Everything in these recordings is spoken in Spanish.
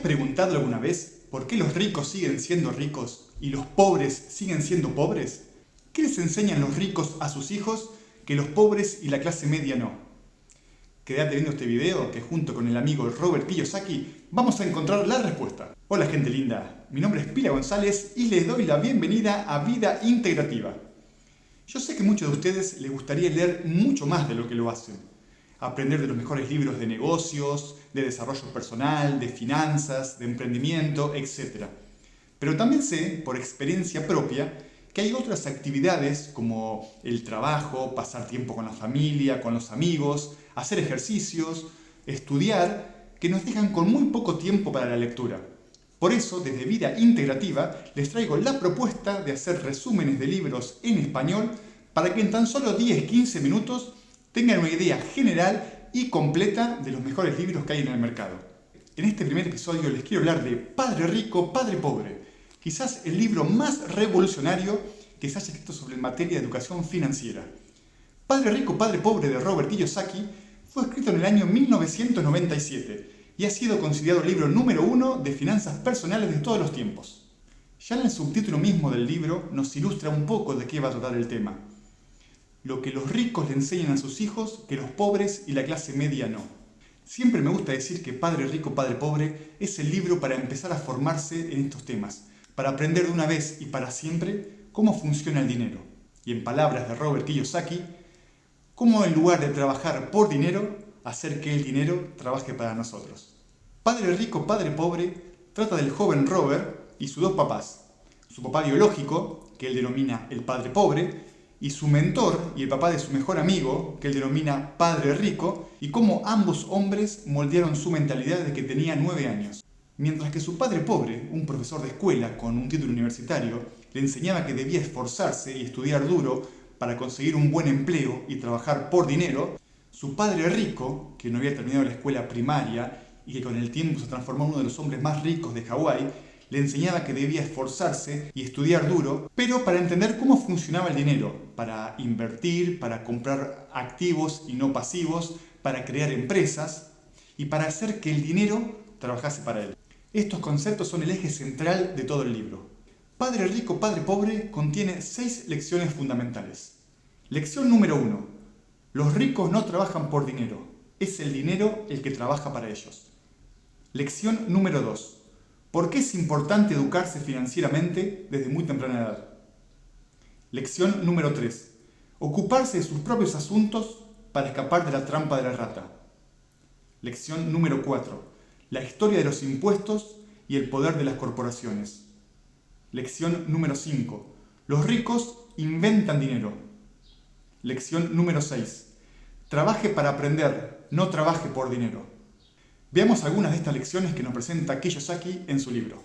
preguntado alguna vez por qué los ricos siguen siendo ricos y los pobres siguen siendo pobres? ¿Qué les enseñan los ricos a sus hijos que los pobres y la clase media no? Quédate viendo este video que junto con el amigo Robert Kiyosaki vamos a encontrar la respuesta. Hola gente linda, mi nombre es Pila González y les doy la bienvenida a Vida Integrativa. Yo sé que a muchos de ustedes les gustaría leer mucho más de lo que lo hacen. Aprender de los mejores libros de negocios, de desarrollo personal, de finanzas, de emprendimiento, etc. Pero también sé, por experiencia propia, que hay otras actividades como el trabajo, pasar tiempo con la familia, con los amigos, hacer ejercicios, estudiar, que nos dejan con muy poco tiempo para la lectura. Por eso, desde Vida Integrativa, les traigo la propuesta de hacer resúmenes de libros en español para que en tan solo 10-15 minutos tengan una idea general y completa de los mejores libros que hay en el mercado. En este primer episodio les quiero hablar de Padre Rico, Padre Pobre, quizás el libro más revolucionario que se haya escrito sobre materia de educación financiera. Padre Rico, Padre Pobre de Robert Kiyosaki fue escrito en el año 1997 y ha sido considerado el libro número 1 de finanzas personales de todos los tiempos. Ya en el subtítulo mismo del libro nos ilustra un poco de qué va a tratar el tema. Lo que los ricos le enseñan a sus hijos que los pobres y la clase media no. Siempre me gusta decir que Padre Rico, Padre Pobre es el libro para empezar a formarse en estos temas, para aprender de una vez y para siempre cómo funciona el dinero. Y en palabras de Robert Kiyosaki, cómo en lugar de trabajar por dinero, hacer que el dinero trabaje para nosotros. Padre Rico, Padre Pobre trata del joven Robert y sus dos papás. Su papá biológico, que él denomina el Padre Pobre, y su mentor y el papá de su mejor amigo, que él denomina Padre Rico, y cómo ambos hombres moldearon su mentalidad desde que tenía 9 años. Mientras que su padre pobre, un profesor de escuela con un título universitario, le enseñaba que debía esforzarse y estudiar duro para conseguir un buen empleo y trabajar por dinero, su padre rico, que no había terminado la escuela primaria y que con el tiempo se transformó en uno de los hombres más ricos de Hawái, le enseñaba que debía esforzarse y estudiar duro, pero para entender cómo funcionaba el dinero, para invertir, para comprar activos y no pasivos, para crear empresas y para hacer que el dinero trabajase para él. Estos conceptos son el eje central de todo el libro. Padre Rico, Padre Pobre contiene 6 lecciones fundamentales. Lección número 1. Los ricos no trabajan por dinero, es el dinero el que trabaja para ellos. Lección número 2. ¿Por qué es importante educarse financieramente desde muy temprana edad? Lección número 3. Ocuparse de sus propios asuntos para escapar de la trampa de la rata. Lección número 4. La historia de los impuestos y el poder de las corporaciones. Lección número 5. Los ricos inventan dinero. Lección número 6. Trabaje para aprender, no trabaje por dinero. Veamos algunas de estas lecciones que nos presenta Kiyosaki en su libro.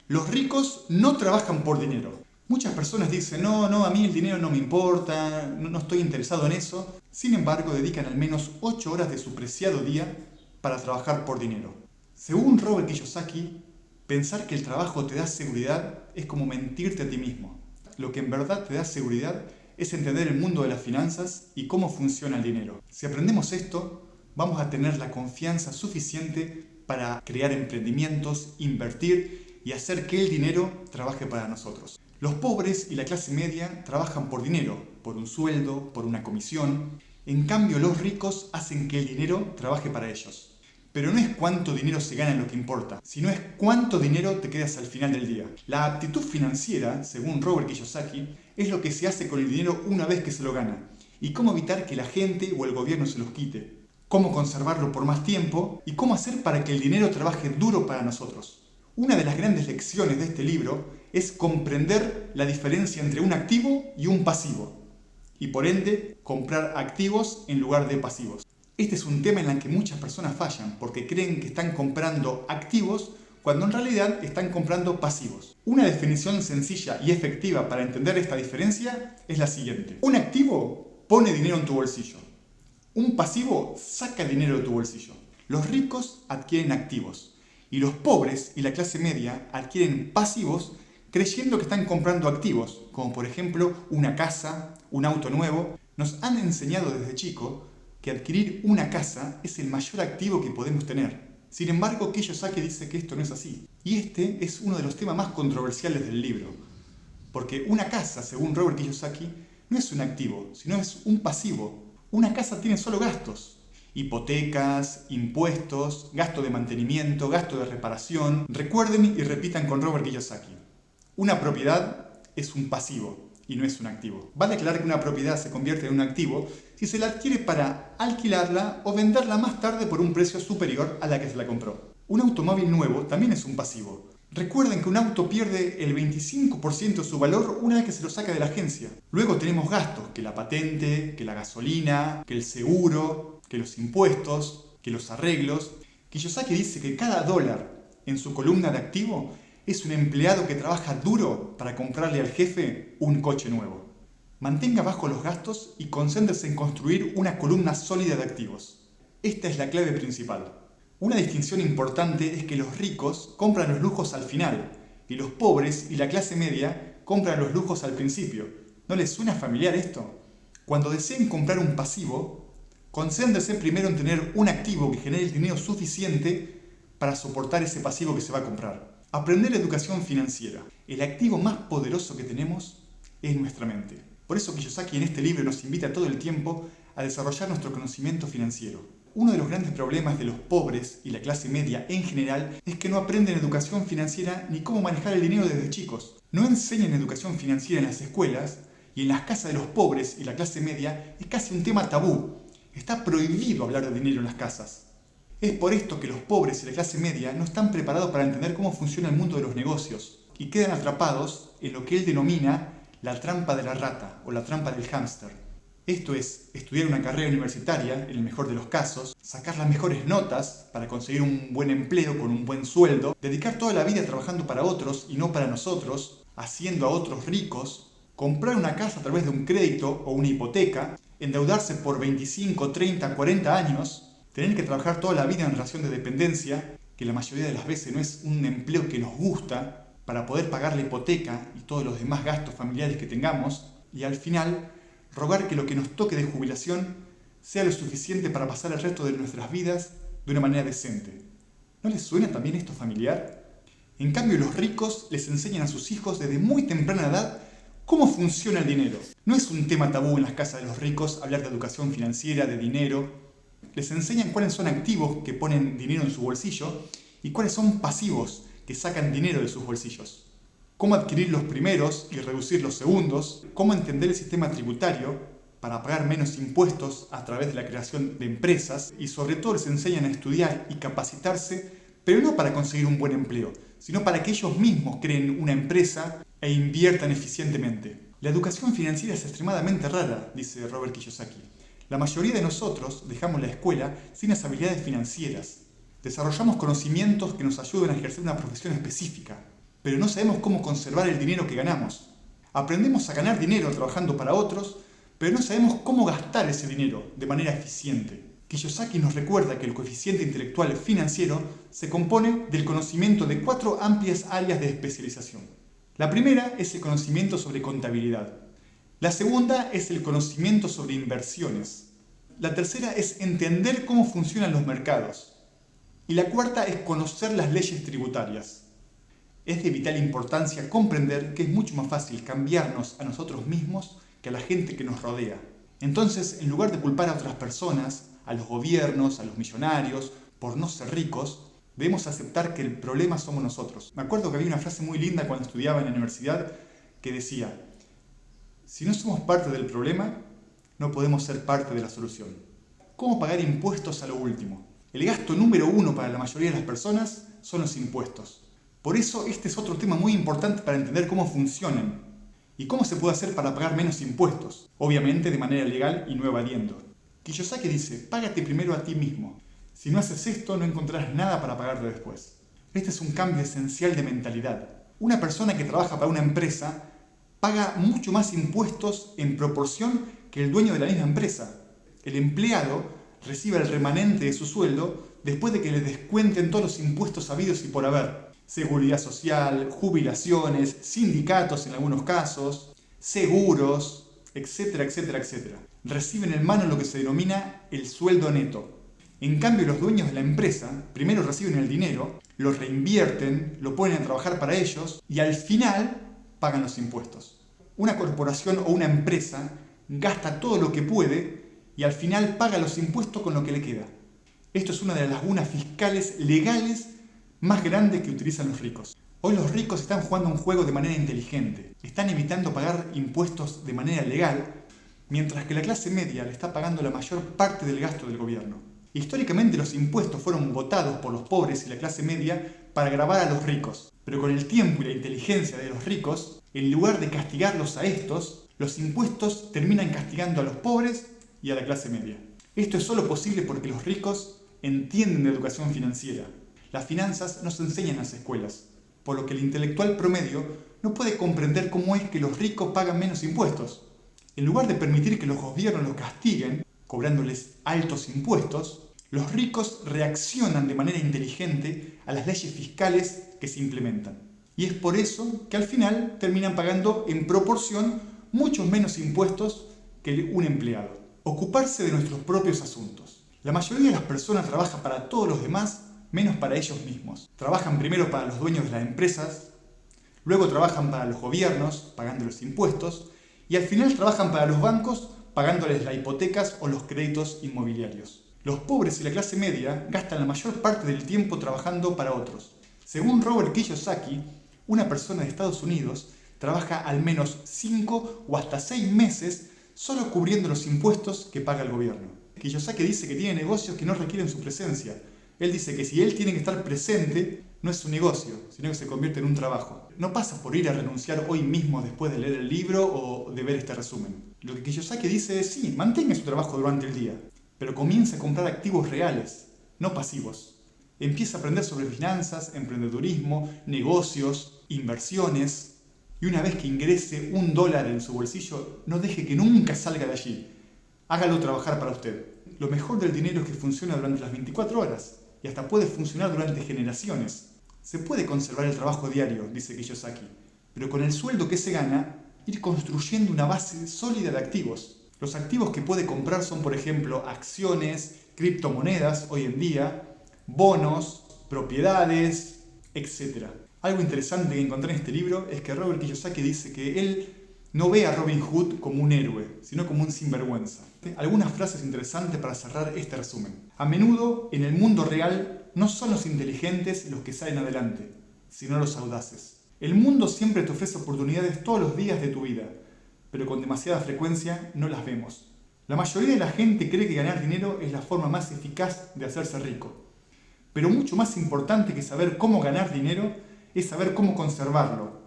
Los ricos no trabajan por dinero. Muchas personas dicen, no, a mí el dinero no me importa, no estoy interesado en eso. Sin embargo, dedican al menos 8 horas de su preciado día para trabajar por dinero. Según Robert Kiyosaki, pensar que el trabajo te da seguridad es como mentirte a ti mismo. Lo que en verdad te da seguridad es entender el mundo de las finanzas y cómo funciona el dinero. Si aprendemos esto, vamos a tener la confianza suficiente para crear emprendimientos, invertir y hacer que el dinero trabaje para nosotros. Los pobres y la clase media trabajan por dinero, por un sueldo, por una comisión. En cambio, los ricos hacen que el dinero trabaje para ellos. Pero no es cuánto dinero se gana lo que importa, sino es cuánto dinero te quedas al final del día. La aptitud financiera, según Robert Kiyosaki, es lo que se hace con el dinero una vez que se lo gana y cómo evitar que la gente o el gobierno se los quite. Cómo conservarlo por más tiempo y cómo hacer para que el dinero trabaje duro para nosotros. Una de las grandes lecciones de este libro es comprender la diferencia entre un activo y un pasivo y por ende comprar activos en lugar de pasivos. Este es un tema en el que muchas personas fallan porque creen que están comprando activos cuando en realidad están comprando pasivos. Una definición sencilla y efectiva para entender esta diferencia es la siguiente. Un activo pone dinero en tu bolsillo. Un pasivo saca dinero de tu bolsillo. Los ricos adquieren activos y los pobres y la clase media adquieren pasivos creyendo que están comprando activos, como por ejemplo una casa, un auto nuevo. Nos han enseñado desde chico que adquirir una casa es el mayor activo que podemos tener. Sin embargo, Kiyosaki dice que esto no es así. Y este es uno de los temas más controversiales del libro. Porque una casa, según Robert Kiyosaki, no es un activo, sino es un pasivo. Una casa tiene solo gastos. Hipotecas, impuestos, gasto de mantenimiento, gasto de reparación. Recuerden y repitan con Robert Kiyosaki. Una propiedad es un pasivo y no es un activo. Vale aclarar que una propiedad se convierte en un activo si se la adquiere para alquilarla o venderla más tarde por un precio superior a la que se la compró. Un automóvil nuevo también es un pasivo. Recuerden que un auto pierde el 25% de su valor una vez que se lo saca de la agencia. Luego tenemos gastos, que la patente, que la gasolina, que el seguro, que los impuestos, que los arreglos. Kiyosaki dice que cada dólar en su columna de activo es un empleado que trabaja duro para comprarle al jefe un coche nuevo. Mantenga bajo los gastos y concéntrese en construir una columna sólida de activos. Esta es la clave principal. Una distinción importante es que los ricos compran los lujos al final y los pobres y la clase media compran los lujos al principio. ¿No les suena familiar esto? Cuando deseen comprar un pasivo, concéntrense primero en tener un activo que genere el dinero suficiente para soportar ese pasivo que se va a comprar. Aprender educación financiera. El activo más poderoso que tenemos es nuestra mente. Por eso Kiyosaki en este libro nos invita todo el tiempo a desarrollar nuestro conocimiento financiero. Uno de los grandes problemas de los pobres y la clase media en general es que no aprenden educación financiera ni cómo manejar el dinero desde chicos. No enseñan educación financiera en las escuelas y en las casas de los pobres y la clase media es casi un tema tabú. Está prohibido hablar de dinero en las casas. Es por esto que los pobres y la clase media no están preparados para entender cómo funciona el mundo de los negocios y quedan atrapados en lo que él denomina la trampa de la rata o la trampa del hámster. Esto es, estudiar una carrera universitaria, en el mejor de los casos, sacar las mejores notas para conseguir un buen empleo con un buen sueldo, dedicar toda la vida trabajando para otros y no para nosotros, haciendo a otros ricos, comprar una casa a través de un crédito o una hipoteca, endeudarse por 25, 30, 40 años, tener que trabajar toda la vida en relación de dependencia, que la mayoría de las veces no es un empleo que nos gusta, para poder pagar la hipoteca y todos los demás gastos familiares que tengamos, y al final rogar que lo que nos toque de jubilación sea lo suficiente para pasar el resto de nuestras vidas de una manera decente. ¿No les suena también esto familiar? En cambio, los ricos les enseñan a sus hijos desde muy temprana edad cómo funciona el dinero. No es un tema tabú en las casas de los ricos hablar de educación financiera, de dinero. Les enseñan cuáles son activos que ponen dinero en su bolsillo y cuáles son pasivos que sacan dinero de sus bolsillos. Cómo adquirir los primeros y reducir los segundos, cómo entender el sistema tributario para pagar menos impuestos a través de la creación de empresas y sobre todo les enseñan a estudiar y capacitarse, pero no para conseguir un buen empleo, sino para que ellos mismos creen una empresa e inviertan eficientemente. La educación financiera es extremadamente rara, dice Robert Kiyosaki. La mayoría de nosotros dejamos la escuela sin las habilidades financieras. Desarrollamos conocimientos que nos ayudan a ejercer una profesión específica, pero no sabemos cómo conservar el dinero que ganamos. Aprendemos a ganar dinero trabajando para otros, pero no sabemos cómo gastar ese dinero de manera eficiente. Kiyosaki nos recuerda que el coeficiente intelectual financiero se compone del conocimiento de 4 amplias áreas de especialización. La primera es el conocimiento sobre contabilidad. La segunda es el conocimiento sobre inversiones. La tercera es entender cómo funcionan los mercados. Y la cuarta es conocer las leyes tributarias. Es de vital importancia comprender que es mucho más fácil cambiarnos a nosotros mismos que a la gente que nos rodea. Entonces, en lugar de culpar a otras personas, a los gobiernos, a los millonarios, por no ser ricos, debemos aceptar que el problema somos nosotros. Me acuerdo que había una frase muy linda cuando estudiaba en la universidad que decía: si no somos parte del problema, no podemos ser parte de la solución. ¿Cómo pagar impuestos a lo último? El gasto número 1 para la mayoría de las personas son los impuestos. Por eso este es otro tema muy importante para entender cómo funcionan y cómo se puede hacer para pagar menos impuestos, obviamente de manera legal y no evadiendo. Kiyosaki dice: págate primero a ti mismo. Si no haces esto, no encontrarás nada para pagarte después. Este es un cambio esencial de mentalidad. Una persona que trabaja para una empresa paga mucho más impuestos en proporción que el dueño de la misma empresa. El empleado recibe el remanente de su sueldo después de que le descuenten todos los impuestos habidos y por haber. Seguridad social, jubilaciones, sindicatos en algunos casos, seguros, etcétera, etcétera, etcétera. Reciben en mano lo que se denomina el sueldo neto. En cambio, los dueños de la empresa primero reciben el dinero, lo reinvierten, lo ponen a trabajar para ellos y al final pagan los impuestos. Una corporación o una empresa gasta todo lo que puede y al final paga los impuestos con lo que le queda. Esto es una de las lagunas fiscales legales más grandes que utilizan los ricos. Hoy los ricos están jugando un juego de manera inteligente. Están evitando pagar impuestos de manera legal, mientras que la clase media le está pagando la mayor parte del gasto del gobierno. Históricamente los impuestos fueron votados por los pobres y la clase media para gravar a los ricos. Pero con el tiempo y la inteligencia de los ricos, en lugar de castigarlos a estos, los impuestos terminan castigando a los pobres y a la clase media. Esto es solo posible porque los ricos entienden de educación financiera. Las finanzas no se enseñan en las escuelas, por lo que el intelectual promedio no puede comprender cómo es que los ricos pagan menos impuestos. En lugar de permitir que los gobiernos los castiguen, cobrándoles altos impuestos, los ricos reaccionan de manera inteligente a las leyes fiscales que se implementan. Y es por eso que al final terminan pagando en proporción muchos menos impuestos que un empleado. Ocuparse de nuestros propios asuntos. La mayoría de las personas trabajan para todos los demás, menos para ellos mismos. Trabajan primero para los dueños de las empresas, luego trabajan para los gobiernos, pagándoles impuestos, y al final trabajan para los bancos, pagándoles las hipotecas o los créditos inmobiliarios. Los pobres y la clase media gastan la mayor parte del tiempo trabajando para otros. Según Robert Kiyosaki, una persona de Estados Unidos trabaja al menos 5 o hasta 6 meses solo cubriendo los impuestos que paga el gobierno. Kiyosaki dice que tiene negocios que no requieren su presencia. Él dice que si él tiene que estar presente, no es un negocio, sino que se convierte en un trabajo. No pasa por ir a renunciar hoy mismo después de leer el libro o de ver este resumen. Lo que Kiyosaki dice es sí, mantenga su trabajo durante el día, pero comience a comprar activos reales, no pasivos. Empieza a aprender sobre finanzas, emprendedurismo, negocios, inversiones. Y una vez que ingrese $1 en su bolsillo, no deje que nunca salga de allí. Hágalo trabajar para usted. Lo mejor del dinero es que funciona durante las 24 horas y hasta puede funcionar durante generaciones. Se puede conservar el trabajo diario, dice Kiyosaki, pero con el sueldo que se gana, ir construyendo una base sólida de activos. Los activos que puede comprar son, por ejemplo, acciones, criptomonedas hoy en día, bonos, propiedades, etc. Algo interesante que encontré en este libro es que Robert Kiyosaki dice que él no ve a Robin Hood como un héroe, sino como un sinvergüenza. Algunas frases interesantes para cerrar este resumen. A menudo, en el mundo real, no son los inteligentes los que salen adelante, sino los audaces. El mundo siempre te ofrece oportunidades todos los días de tu vida, pero con demasiada frecuencia no las vemos. La mayoría de la gente cree que ganar dinero es la forma más eficaz de hacerse rico. Pero mucho más importante que saber cómo ganar dinero es saber cómo conservarlo.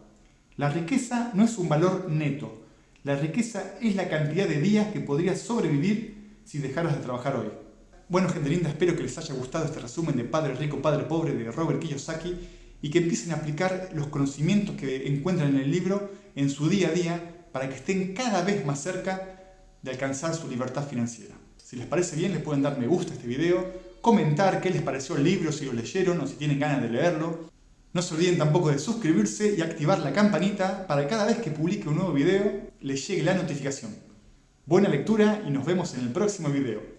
La riqueza no es un valor neto. La riqueza es la cantidad de días que podrías sobrevivir si dejaras de trabajar hoy. Bueno, gente linda, espero que les haya gustado este resumen de Padre Rico, Padre Pobre de Robert Kiyosaki y que empiecen a aplicar los conocimientos que encuentran en el libro en su día a día para que estén cada vez más cerca de alcanzar su libertad financiera. Si les parece bien, les pueden dar me gusta a este video, comentar qué les pareció el libro, si lo leyeron o si tienen ganas de leerlo. No se olviden tampoco de suscribirse y activar la campanita para que cada vez que publique un nuevo video les llegue la notificación. Buena lectura y nos vemos en el próximo video.